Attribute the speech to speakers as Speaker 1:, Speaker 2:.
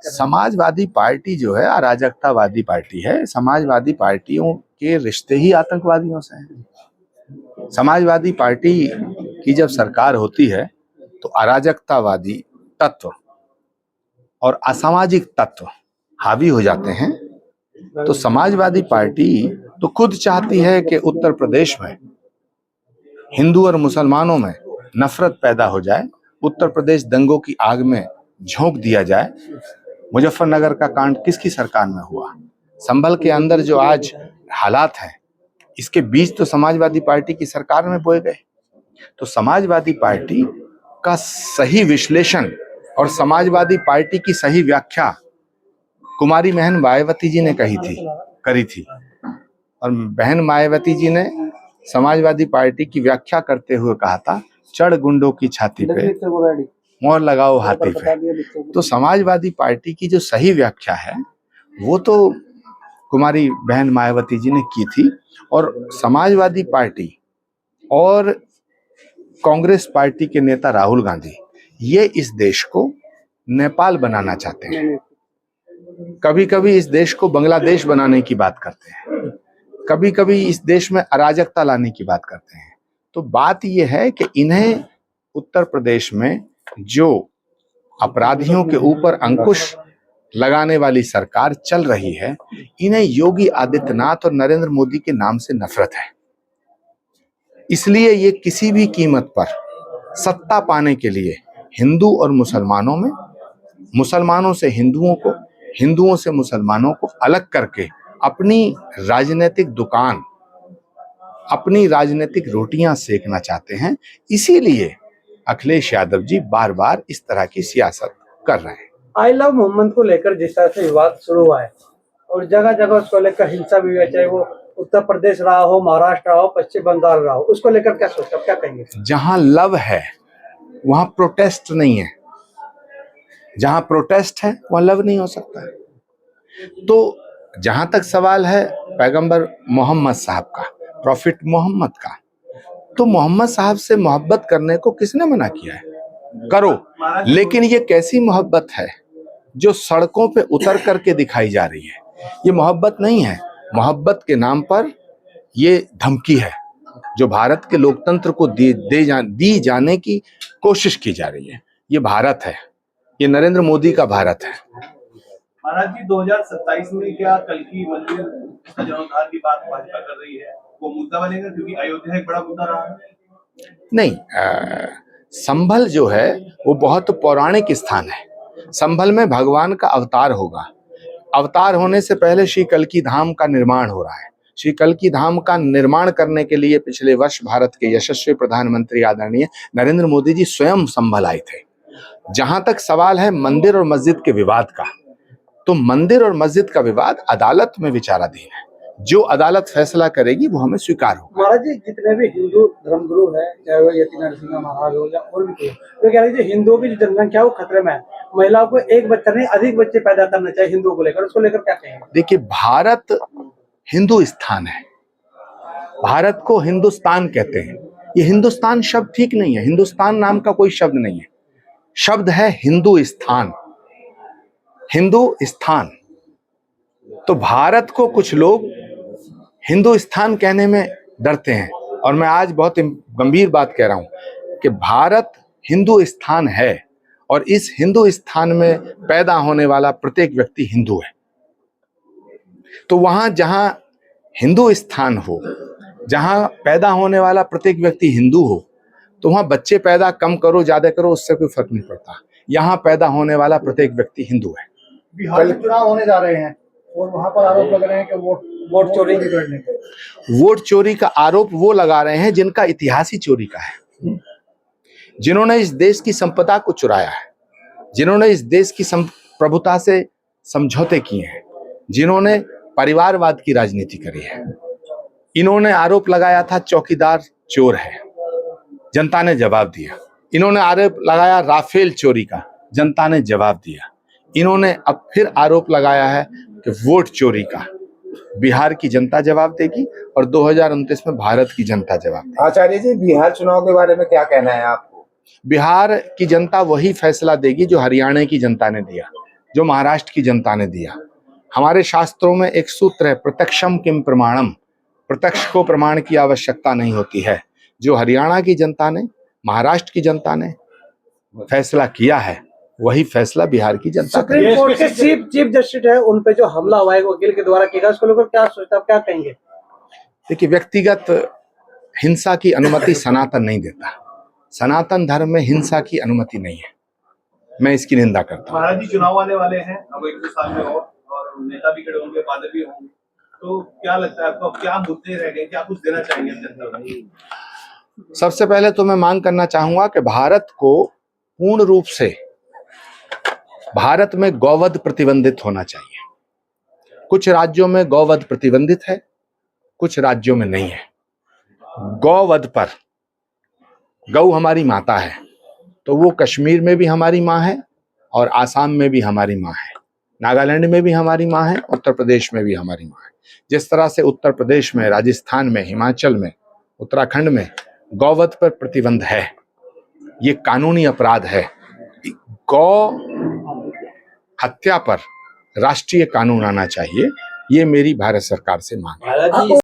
Speaker 1: Samajwadi party जो है अराजकतावादी party है। समाजवादी पार्टियों के रिश्ते ही आतंकवादियों से हैं। समाजवादी पार्टी की जब सरकार होती है तो अराजकतावादी तत्व और असामाजिक तत्व हावी हो जाते हैं। तो समाजवादी पार्टी तो खुद चाहती है कि उत्तर प्रदेश में हिंदू और मुसलमानों में नफरत पैदा हो जाए, उत्तर प्रदेश दंगों की आग में झोंक दिया जाए। मुजफ्फरनगर का कांड किसकी सरकार में हुआ? संभल के अंदर जो आज हालात हैं, इसके बीज तो समाजवादी पार्टी की सरकार में बोए गए। तो समाजवादी पार्टी का सही विश्लेषण और समाजवादी पार्टी की सही व्याख्या कुमारी बहन मायावती जी ने करी थी। और बहन मायावती जी ने समाजवादी पार्टी की व्याख्या करते हुए कहा था, चढ़ गुंडों की छाती पे मोहर लगाओ हाथी पे। तो समाजवादी पार्टी की जो सही व्याख्या है वो तो कुमारी बहन मायावती जी ने की थी। और समाजवादी पार्टी और कांग्रेस पार्टी के नेता राहुल गांधी ये इस देश को नेपाल बनाना चाहते हैं। कभी कभी इस देश को बांग्लादेश बनाने की बात करते हैं, कभी कभी इस देश में अराजकता लाने की बात करते हैं। तो बात यह है कि इन्हें उत्तर प्रदेश में जो अपराधियों के ऊपर अंकुश लगाने वाली सरकार चल रही है, इन्हें योगी आदित्यनाथ और नरेंद्र मोदी के नाम से नफरत है। इसलिए ये किसी भी कीमत पर सत्ता पाने के लिए हिंदू और मुसलमानों में, मुसलमानों से हिंदुओं को, हिंदुओं से मुसलमानों को अलग करके अपनी राजनीतिक दुकान, अपनी राजनीतिक रोटियां सेकना चाहते हैं। इसीलिए अखिलेश यादव जी बार बार इस तरह की सियासत कर रहे हैं।
Speaker 2: आई लव मोहम्मद को लेकर जिस तरह से विवाद शुरू हुआ है और जगह जगह उसको लेकर हिंसा भी हुई है, चाहे वो उत्तर प्रदेश रहा हो, महाराष्ट्र रहा हो, पश्चिम बंगाल रहा हो, उसको लेकर क्या सोचते, क्या कहेंगे?
Speaker 1: जहां लव है वहां प्रोटेस्ट नहीं है, जहां प्रोटेस्ट है वहां लव नहीं हो सकता है। तो जहां तक सवाल है पैगंबर मोहम्मद साहब का, प्रॉफिट मोहम्मद का, तो मोहम्मद साहब से मोहब्बत करने को किसने मना किया है? करो, लेकिन ये कैसी मोहब्बत है जो सड़कों पे उतर करके दिखाई जा रही है? ये मोहब्बत नहीं है। मोहब्बत के नाम पर ये धमकी है जो भारत के लोकतंत्र को दी जाने की कोशिश की जा रही है। ये भारत है, ये नरेंद्र मोदी का भारत है।
Speaker 3: महाराज जी, 2027 में क्या कल्कि मंदिर का जीर्णोद्धार की बात भाजपा कर रही है, वो मुद्दा बनेगा? क्योंकि अयोध्या एक बड़ा मुद्दा रहा है।
Speaker 1: नहीं, संभल जो है वो बहुत पौराणिक स्थान है। संभल में भगवान का अवतार होगा। अवतार होने से पहले श्री कल्कि धाम का निर्माण हो रहा है। श्री कल्कि धाम का निर्माण करने के लिए पिछले वर्ष भारत के यशस्वी प्रधानमंत्री आदरणीय नरेंद्र मोदी जी स्वयं संभल आए थे। जहां तक सवाल है मंदिर और मस्जिद के विवाद का, तो मंदिर और मस्जिद का विवाद अदालत में विचाराधीन है। जो अदालत फैसला करेगी वो हमें स्वीकार होगा।
Speaker 2: महाराज जी, जितने भी हिंदू धर्मगुरु है, चाहे वो यति नरसिंह महाराज हो या और भी कोई, तो कह रहे हैं हिंदुओं की जो जनसंख्या वो खतरे में है, महिलाओं को एक बच्चा नहीं अधिक बच्चे पैदा करना चाहिए हिंदुओं को लेकर, उसको लेकर क्या कहेंगे?
Speaker 1: देखिए, भारत हिंदू स्थान है, भारत को हिंदुस्तान कहते हैं। ये हिंदुस्तान शब्द ठीक नहीं है, हिंदुस्तान नाम का कोई शब्द नहीं है। शब्द है हिंदू स्थान, हिंदू स्थान। तो भारत को कुछ लोग हिंदू स्थान कहने में डरते हैं, और मैं आज बहुत गंभीर बात कह रहा हूं कि भारत हिंदू स्थान है और इस हिंदू स्थान में पैदा होने वाला प्रत्येक व्यक्ति हिंदू है। तो वहां जहां हिंदू स्थान हो, जहां पैदा होने वाला प्रत्येक व्यक्ति हिंदू हो, तो वहां बच्चे पैदा कम करो ज्यादा करो उससे कोई फर्क नहीं पड़ता। यहां पैदा होने वाला प्रत्येक व्यक्ति हिंदू है।
Speaker 3: बिहार में चुनाव होने जा रहे हैं और वहां पर आरोप लग रहे हैं कि वोट चोरी करने के।
Speaker 1: वोट चोरी का आरोप वो लगा रहे हैं जिनका इतिहास ही चोरी का है, जिन्होंने इस देश की संपदा को चुराया है, जिन्होंने इस देश की प्रभुता से समझौते किए हैं, जिन्होंने परिवारवाद की राजनीति करी है। इन्होंने आरोप लगाया था चौकीदार चोर है, जनता ने जवाब दिया। इन्होंने आरोप लगाया राफेल चोरी का, जनता ने जवाब दिया। इन्होंने अब फिर आरोप लगाया है कि वोट चोरी का। बिहार की जनता जवाब देगी और 2029 में भारत की जनता जवाब देगी।
Speaker 4: आचार्य जी, बिहार चुनाव के बारे में क्या कहना है आपको?
Speaker 1: बिहार की जनता वही फैसला देगी जो हरियाणा की जनता ने दिया, जो महाराष्ट्र की जनता ने दिया। हमारे शास्त्रों में एक सूत्र है, प्रत्यक्षम किम प्रमाणम, प्रत्यक्ष को प्रमाण की आवश्यकता नहीं होती है। जो हरियाणा की जनता ने, महाराष्ट्र की जनता ने फैसला किया है, वही फैसला बिहार की जनता करेगी।
Speaker 2: सुप्रीम कोर्ट के चीफ जस्टिस है, उन पे जो हमला हुआ है वकील के द्वारा किया, उसको लेकर क्या सोचते, आप क्या कहेंगे?
Speaker 1: देखिए, व्यक्तिगत हिंसा की अनुमति सनातन नहीं देता। सनातन धर्म में हिंसा की अनुमति नहीं है, मैं इसकी निंदा करता हूँ।
Speaker 3: महाराज जी चुनाव आने वाले हैं अब 1-2 साल में, और नेता भी खड़े होंगे, वादे भी होंगे, तो क्या लगता है आपको, क्या मुद्दे रह गए, क्या कुछ देना चाहेंगे जनता को?
Speaker 1: सबसे पहले तो मैं मांग करना चाहूंगा कि भारत को पूर्ण रूप से, भारत में गौवध प्रतिबंधित होना चाहिए। कुछ राज्यों में गौवध प्रतिबंधित है, कुछ राज्यों में नहीं है। गौवध पर, गौ हमारी माता है, तो वो कश्मीर में भी हमारी माँ है और आसाम में भी हमारी माँ है, नागालैंड में भी हमारी माँ है, उत्तर प्रदेश में भी हमारी माँ है। जिस तरह से उत्तर प्रदेश में, राजस्थान में, हिमाचल में, उत्तराखंड में गौवध पर प्रतिबंध है, ये कानूनी अपराध है। गौ हत्या पर राष्ट्रीय कानून आना चाहिए, ये मेरी भारत सरकार से मांग है।